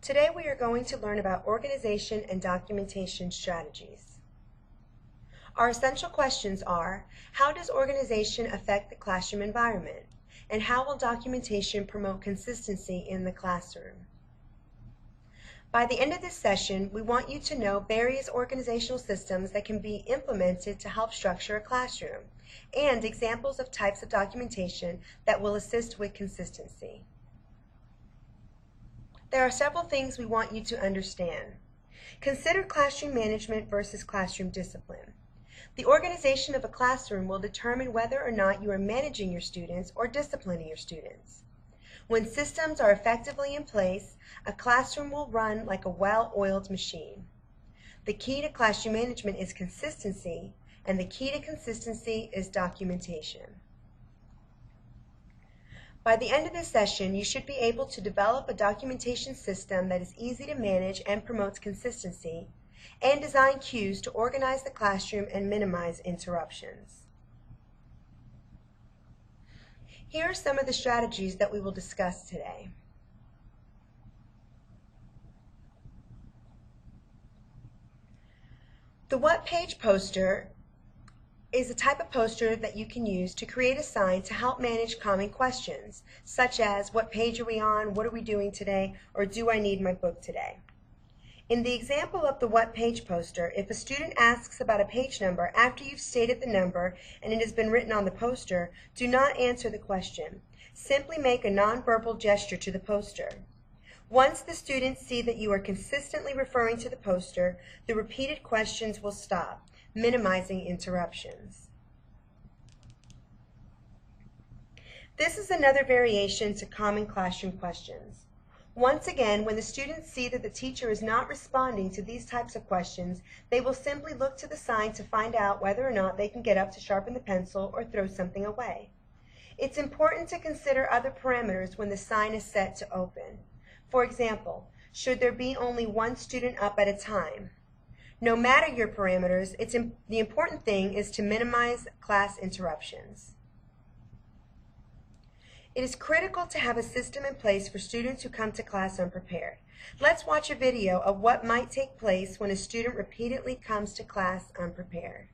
Today we are going to learn about organization and documentation strategies. Our essential questions are, how does organization affect the classroom environment? And how will documentation promote consistency in the classroom? By the end of this session, we want you to know various organizational systems that can be implemented to help structure a classroom, and examples of types of documentation that will assist with consistency. There are several things we want you to understand. Consider classroom management versus classroom discipline. The organization of a classroom will determine whether or not you are managing your students or disciplining your students. When systems are effectively in place, a classroom will run like a well-oiled machine. The key to classroom management is consistency, and the key to consistency is documentation. By the end of this session, you should be able to develop a documentation system that is easy to manage and promotes consistency, and design cues to organize the classroom and minimize interruptions. Here are some of the strategies that we will discuss today. The What Page poster is a type of poster that you can use to create a sign to help manage common questions, such as what page are we on, what are we doing today, or do I need my book today? In the example of the What Page poster, if a student asks about a page number after you've stated the number and it has been written on the poster, do not answer the question. Simply make a nonverbal gesture to the poster. Once the students see that you are consistently referring to the poster, the repeated questions will stop, minimizing interruptions. This is another variation to common classroom questions. Once again, when the students see that the teacher is not responding to these types of questions, they will simply look to the sign to find out whether or not they can get up to sharpen the pencil or throw something away. It's important to consider other parameters when the sign is set to open. For example, should there be only one student up at a time? No matter your parameters, the important thing is to minimize class interruptions. It is critical to have a system in place for students who come to class unprepared. Let's watch a video of what might take place when a student repeatedly comes to class unprepared.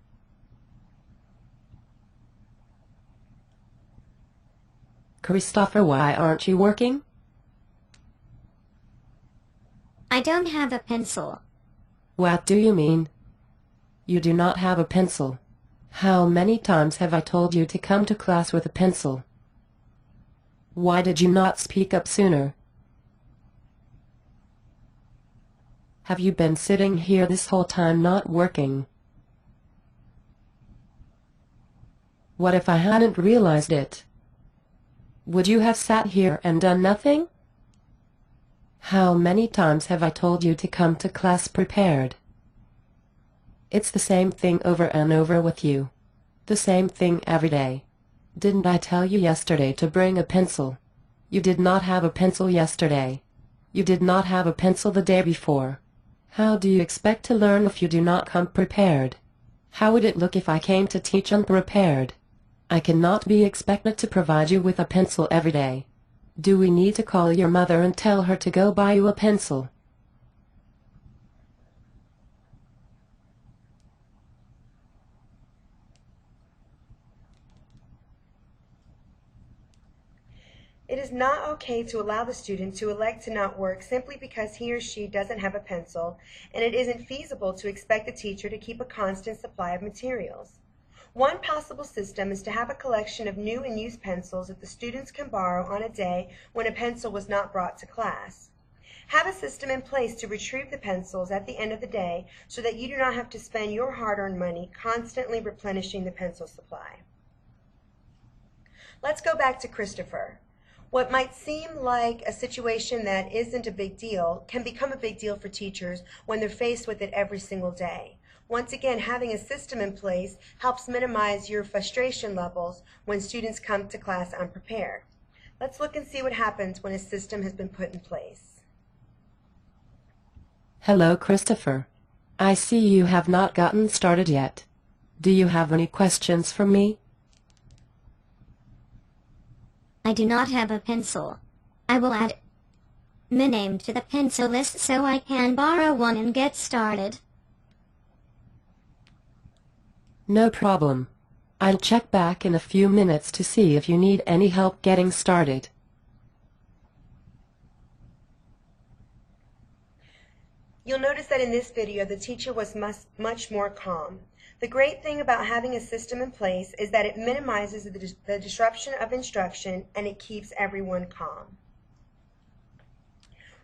Christopher, why aren't you working? I don't have a pencil. What do you mean? You do not have a pencil. How many times have I told you to come to class with a pencil? Why did you not speak up sooner? Have you been sitting here this whole time not working? What if I hadn't realized it? Would you have sat here and done nothing? How many times have I told you to come to class prepared? It's the same thing over and over with you. The same thing every day. Didn't I tell you yesterday to bring a pencil? You did not have a pencil yesterday. You did not have a pencil the day before. How do you expect to learn if you do not come prepared? How would it look if I came to teach unprepared? I cannot be expected to provide you with a pencil every day. Do we need to call your mother and tell her to go buy you a pencil? It is not okay to allow the student to elect to not work simply because he or she doesn't have a pencil, and it isn't feasible to expect the teacher to keep a constant supply of materials. One possible system is to have a collection of new and used pencils that the students can borrow on a day when a pencil was not brought to class. Have a system in place to retrieve the pencils at the end of the day so that you do not have to spend your hard-earned money constantly replenishing the pencil supply. Let's go back to Christopher. What might seem like a situation that isn't a big deal can become a big deal for teachers when they're faced with it every single day. Once again, having a system in place helps minimize your frustration levels when students come to class unprepared. Let's look and see what happens when a system has been put in place. Hello, Christopher. I see you have not gotten started yet. Do you have any questions for me? I do not have a pencil. I will add my name to the pencil list so I can borrow one and get started. No problem. I'll check back in a few minutes to see if you need any help getting started. You'll notice that in this video, the teacher was much more calm. The great thing about having a system in place is that it minimizes the disruption of instruction and it keeps everyone calm.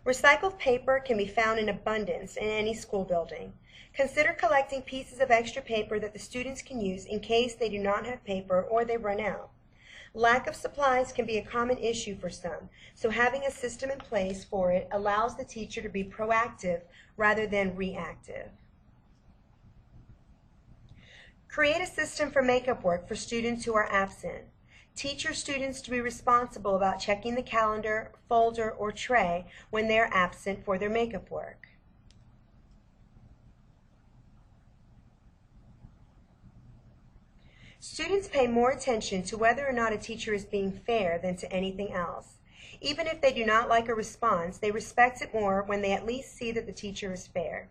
Recycled paper can be found in abundance in any school building. Consider collecting pieces of extra paper that the students can use in case they do not have paper or they run out. Lack of supplies can be a common issue for some, so having a system in place for it allows the teacher to be proactive rather than reactive. Create a system for makeup work for students who are absent. Teach your students to be responsible about checking the calendar, folder, or tray when they are absent for their makeup work. Students pay more attention to whether or not a teacher is being fair than to anything else. Even if they do not like a response, they respect it more when they at least see that the teacher is fair.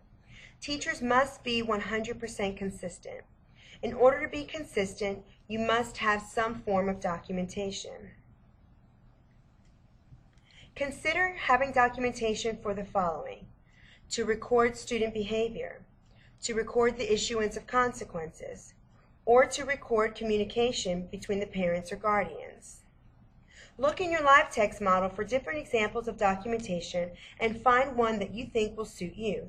Teachers must be 100% consistent. In order to be consistent, you must have some form of documentation. Consider having documentation for the following: to record student behavior, to record the issuance of consequences, or to record communication between the parents or guardians. Look in your LiveText model for different examples of documentation and find one that you think will suit you.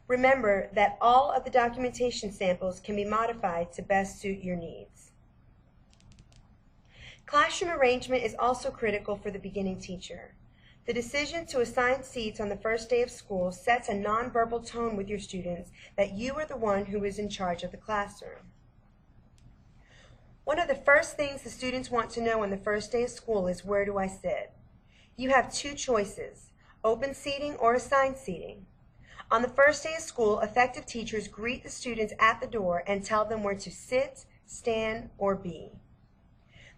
Remember that all of the documentation samples can be modified to best suit your needs. Classroom arrangement is also critical for the beginning teacher. The decision to assign seats on the first day of school sets a nonverbal tone with your students that you are the one who is in charge of the classroom. One of the first things the students want to know on the first day of school is, where do I sit? You have two choices: open seating or assigned seating. On the first day of school, effective teachers greet the students at the door and tell them where to sit, stand, or be.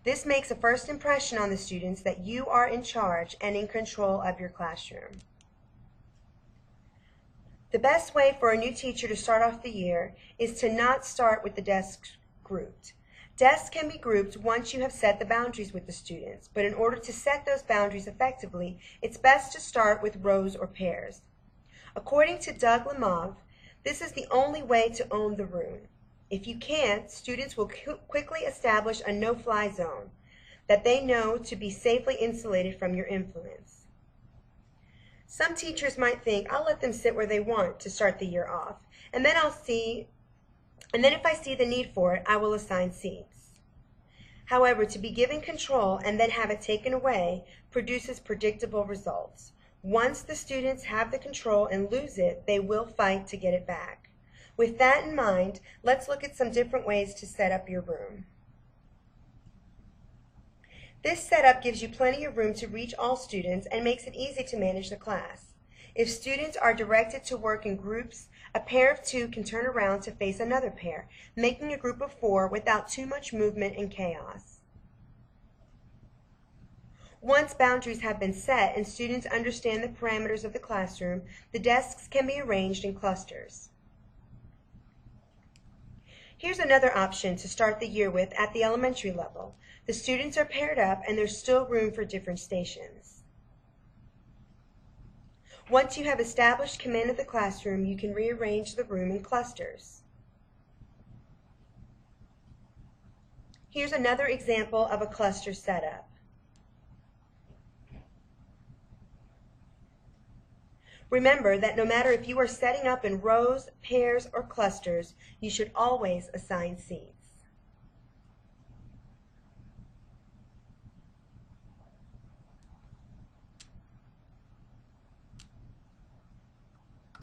This makes a first impression on the students that you are in charge and in control of your classroom. The best way for a new teacher to start off the year is to not start with the desks grouped. Desks can be grouped once you have set the boundaries with the students, but in order to set those boundaries effectively, it's best to start with rows or pairs. According to Doug Lemov, this is the only way to own the room. If you can't, students will quickly establish a no-fly zone that they know to be safely insulated from your influence. Some teachers might think, I'll let them sit where they want to start the year off, and then if I see the need for it, I will assign seats. However, to be given control and then have it taken away produces predictable results. Once the students have the control and lose it, they will fight to get it back. With that in mind, let's look at some different ways to set up your room. This setup gives you plenty of room to reach all students and makes it easy to manage the class. If students are directed to work in groups, a pair of two can turn around to face another pair, making a group of four without too much movement and chaos. Once boundaries have been set and students understand the parameters of the classroom, the desks can be arranged in clusters. Here's another option to start the year with at the elementary level. The students are paired up and there's still room for different stations. Once you have established command of the classroom, you can rearrange the room in clusters. Here's another example of a cluster setup. Remember that no matter if you are setting up in rows, pairs, or clusters, you should always assign seats.